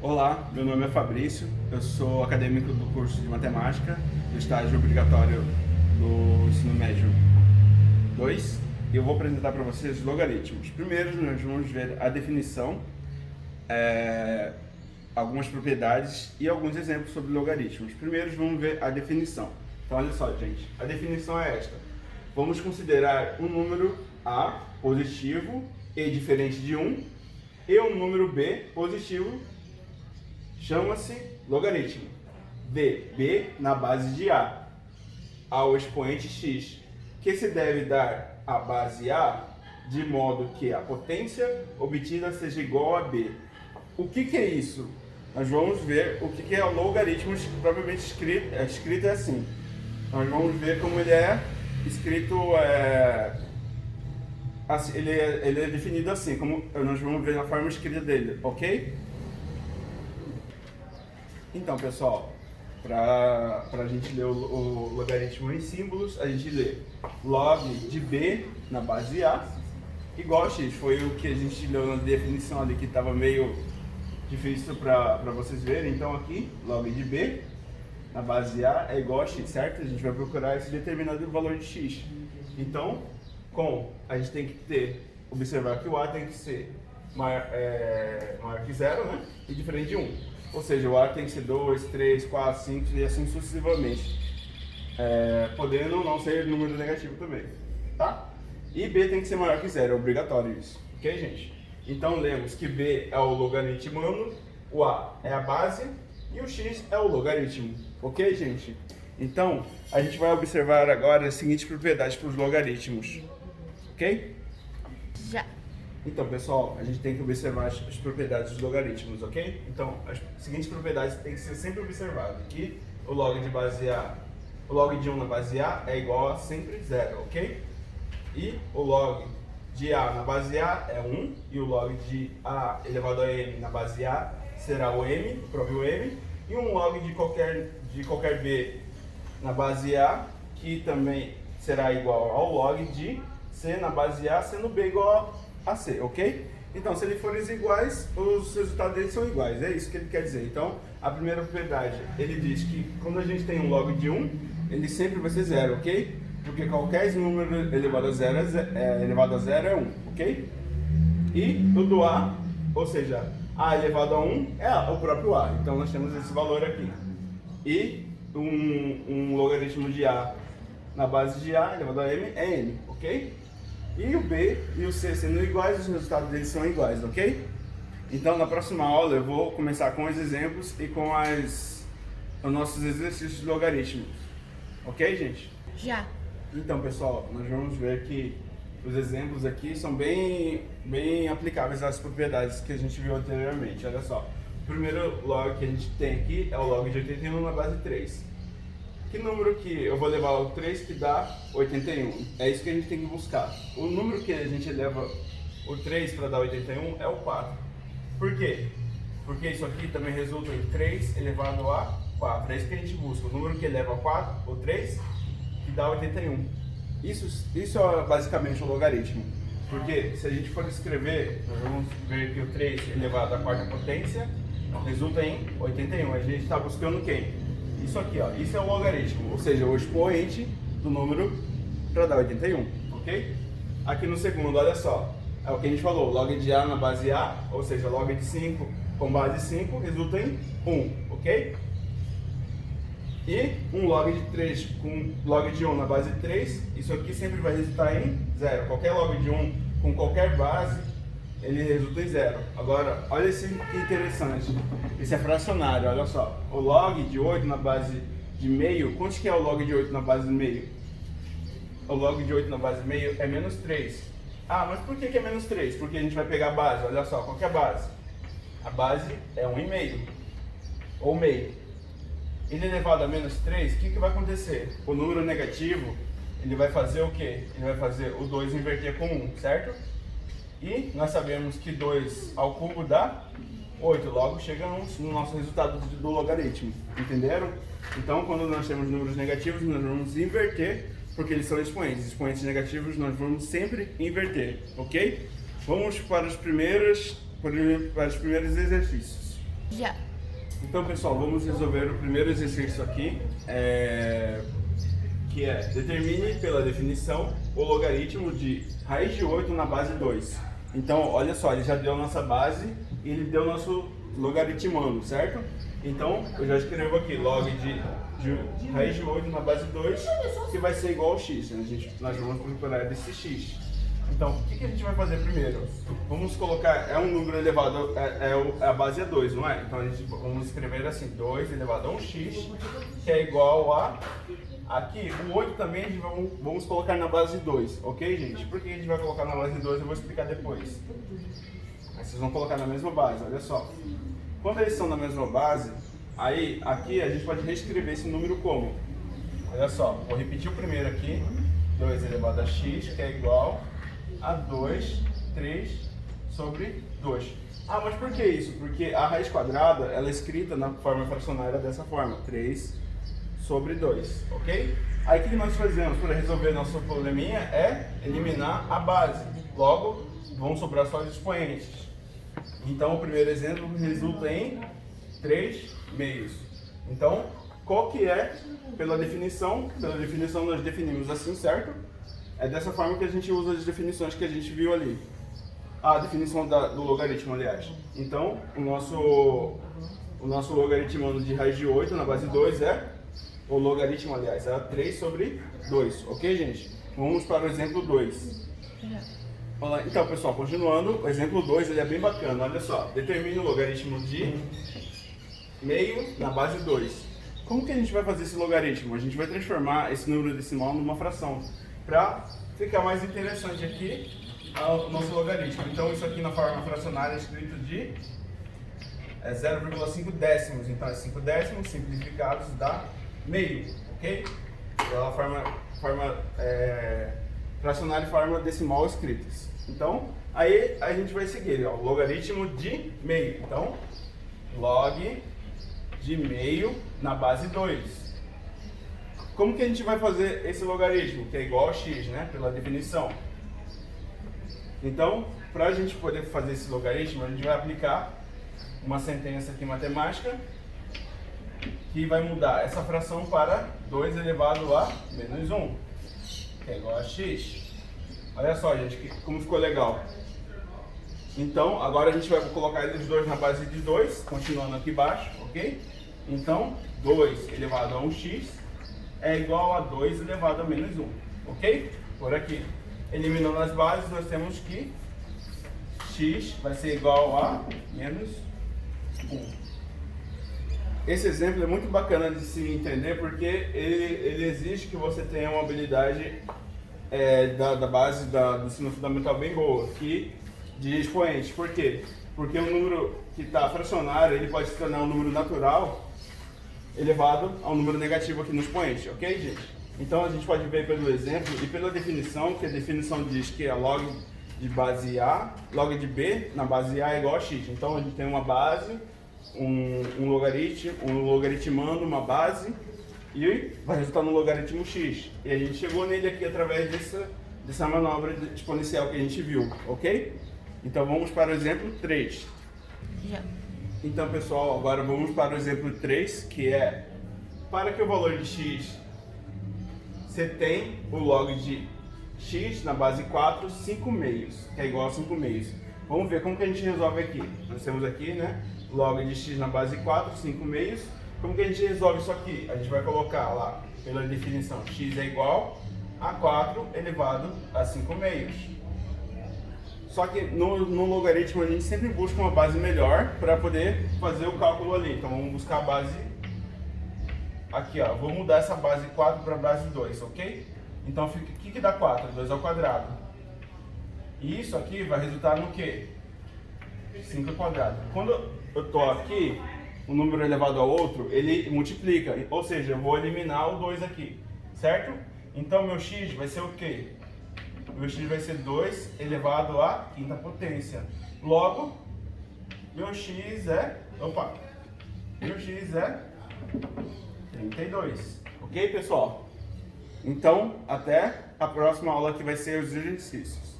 Olá, meu nome é Fabrício, eu sou acadêmico do curso de Matemática do estágio obrigatório do ensino médio 2 e eu vou apresentar para vocês os logaritmos. Primeiro nós vamos ver a definição, algumas propriedades e alguns exemplos sobre logaritmos. Primeiro vamos ver a definição. Então olha só, gente, a definição é esta. Vamos considerar um número A positivo e diferente de 1 e um número B positivo chama-se logaritmo de B na base de A ao expoente x, que se deve dar à base A de modo que a potência obtida seja igual a B. O que é isso? Nós vamos ver o que é o logaritmo propriamente escrito é assim. Nós vamos ver como ele é escrito, assim, ele é definido assim, como nós vamos ver na forma escrita dele, ok? Então, pessoal, para a gente ler o logaritmo em símbolos, a gente lê log de B na base A, igual a x. Foi o que a gente leu na definição ali, que estava meio difícil para vocês verem. Então aqui, log de B na base A é igual a x, certo? A gente vai procurar esse determinado valor de x. Então, a gente tem que observar que o A tem que ser maior que zero, né? E diferente de 1. Ou seja, o A tem que ser 2, 3, 4, 5 e assim sucessivamente. Podendo não ser número negativo também, tá? E B tem que ser maior que zero, é obrigatório isso. Ok, gente? Então lemos que B é o logaritmano, o A é a base e o x é o logaritmo. Ok, gente? Então, a gente vai observar agora as seguintes propriedades para os logaritmos. Ok? Já. Então, pessoal, a gente tem que observar as propriedades dos logaritmos, ok? Então, as seguintes propriedades têm que ser sempre observadas. Aqui, o log de base A, o log de 1 na base A é igual a sempre zero, ok? E o log de A na base A é 1, e o log de A elevado a M na base A será o M, o próprio M, e um log de qualquer B na base A, que também será igual ao log de C na base A, sendo B igual a C, ok? Então, se eles forem iguais, os resultados deles são iguais, é isso que ele quer dizer. Então, a primeira propriedade, ele diz que quando a gente tem um log de 1, ele sempre vai ser zero, ok? Porque qualquer número elevado a zero é 1, ok? E o do A, ou seja, A elevado a 1 é o próprio A, então nós temos esse valor aqui. E um logaritmo de A na base de A elevado a M é M, ok? E o B e o C sendo iguais, os resultados deles são iguais, ok? Então, na próxima aula eu vou começar com os exemplos e com os nossos exercícios de logaritmos. Ok, gente? Já. Então, pessoal, nós vamos ver que os exemplos aqui são bem aplicáveis às propriedades que a gente viu anteriormente. Olha só, o primeiro log que a gente tem aqui é o log de 81 na base 3. Que número que eu vou levar o 3 que dá 81? É isso que a gente tem que buscar. O número que a gente eleva o 3 para dar 81 é o 4. Por quê? Porque isso aqui também resulta em 3 elevado a 4. É isso que a gente busca. O número que eleva a 4, o 3, que dá 81. Isso é basicamente um logaritmo. Porque se a gente for escrever, nós vamos ver que o 3 elevado à quarta potência resulta em 81. A gente está buscando quem? Isso aqui, ó, isso é o logaritmo, ou seja, o expoente do número para dar 81, ok? Aqui no segundo, olha só, é o que a gente falou, log de A na base A, ou seja, log de 5 com base 5 resulta em 1, ok? E um log de 3 com log de 1 na base 3, isso aqui sempre vai resultar em 0. Qualquer log de 1 com qualquer base, ele resulta em 0. Agora, olha esse que interessante. Esse é fracionário, olha só. O log de 8 na base de meio, quanto que é o log de 8 na base de meio? O log de 8 na base de meio é menos 3. Ah, mas por que é menos 3? Porque a gente vai pegar a base, olha só, qual que é a base? A base é 1,5, ou meio. Ele elevado a menos 3, o que vai acontecer? O número negativo, ele vai fazer o quê? Ele vai fazer o 2 inverter com 1, certo? E nós sabemos que 2 ao cubo dá 8, logo chegamos no nosso resultado do logaritmo, entenderam? Então, quando nós temos números negativos, nós vamos inverter, porque eles são expoentes. Expoentes negativos nós vamos sempre inverter, ok? Vamos para os primeiros exercícios. Já. Então, pessoal, vamos resolver o primeiro exercício aqui, que é determine pela definição o logaritmo de raiz de 8 na base 2. Então, olha só, ele já deu a nossa base e ele deu o nosso logaritmando, certo? Então, eu já escrevo aqui log de raiz de 8 na base 2, que vai ser igual ao x. Nós vamos procurar esse x. Então, o que a gente vai fazer primeiro? Vamos colocar, é um número elevado, a base é 2, não é? Então, vamos escrever assim, 2 elevado a 1x, que é igual a... Aqui, o 8 também, vamos colocar na base 2, ok, gente? Por que a gente vai colocar na base 2? Eu vou explicar depois. Aí vocês vão colocar na mesma base, olha só. Quando eles estão na mesma base, aí, aqui a gente pode reescrever esse número como? Olha só, vou repetir o primeiro aqui, 2 elevado a x, que é igual a 2, 3 sobre 2. Ah, mas por que isso? Porque a raiz quadrada, ela é escrita na forma fracionária dessa forma, 3 sobre 2, ok? Aí o que nós fazemos para resolver nosso probleminha é eliminar a base. Logo, vão sobrar só os expoentes. Então, o primeiro exemplo resulta em 3 meios. Então, qual que é, pela definição? Pela definição nós definimos assim, certo? É dessa forma que a gente usa as definições que a gente viu ali. A definição do logaritmo, aliás. Então, o nosso logaritmando de raiz de 8 na base 2 é... O logaritmo, aliás, é 3 sobre 2. Ok, gente? Vamos para o exemplo 2. Então, pessoal, continuando. O exemplo 2 ele é bem bacana. Olha só. Determine o logaritmo de meio na base 2. Como que a gente vai fazer esse logaritmo? A gente vai transformar esse número decimal numa fração. Para ficar mais interessante aqui, o nosso logaritmo. Então, isso aqui na forma fracionária é escrito de 0,5 décimos. Então, é 5 décimos simplificados dá meio, ok? Pela forma fracionária e forma decimal escritas. Então, aí a gente vai seguir, ó, o logaritmo de meio. Então, log de meio na base 2. Como que a gente vai fazer esse logaritmo? Que é igual a x, né? Pela definição. Então, para a gente poder fazer esse logaritmo, a gente vai aplicar uma sentença aqui matemática que vai mudar essa fração para 2 elevado a menos 1, que é igual a x. Olha só, gente, como ficou legal. Então, agora a gente vai colocar eles dois na base de 2, continuando aqui embaixo, ok? Então, 2 elevado a 1x é igual a 2 elevado a menos 1, ok? Por aqui. Eliminando as bases, nós temos que x vai ser igual a menos 1. Esse exemplo é muito bacana de se entender porque ele exige que você tenha uma habilidade da base do ensino fundamental bem boa, de expoentes. Por quê? Porque um número que está fracionário, ele pode se tornar um número natural elevado a um número negativo aqui no expoente, ok, gente? Então a gente pode ver pelo exemplo e pela definição, que a definição diz que a log de base A, log de B na base A é igual a x. Então a gente tem uma base, um logaritmando uma base e vai resultar no logaritmo x. E a gente chegou nele aqui através dessa manobra exponencial que a gente viu, ok? Então vamos para o exemplo 3. Então, pessoal, agora vamos para o exemplo 3, que é para que o valor de x, você tem o log de x na base 4, 5 meios, que é igual a 5 meios. Vamos ver como que a gente resolve aqui. Nós temos aqui, né, log de x na base 4, 5 meios. Como que a gente resolve isso aqui? A gente vai colocar lá, pela definição, x é igual a 4 elevado a 5 meios. Só que no logaritmo a gente sempre busca uma base melhor para poder fazer o cálculo ali. Então vamos buscar a base aqui, ó. Vou mudar essa base 4 para a base 2, ok? Então o que dá 4? 2 ao quadrado. E isso aqui vai resultar no quê? 5 ao quadrado. Quando eu estou aqui, um número elevado ao outro, ele multiplica. Ou seja, eu vou eliminar o 2 aqui, certo? Então meu x vai ser o quê? Meu x vai ser 2 elevado à quinta potência. Logo, meu x é... Meu x é 32. Ok, pessoal? Então, até a próxima aula que vai ser os exercícios.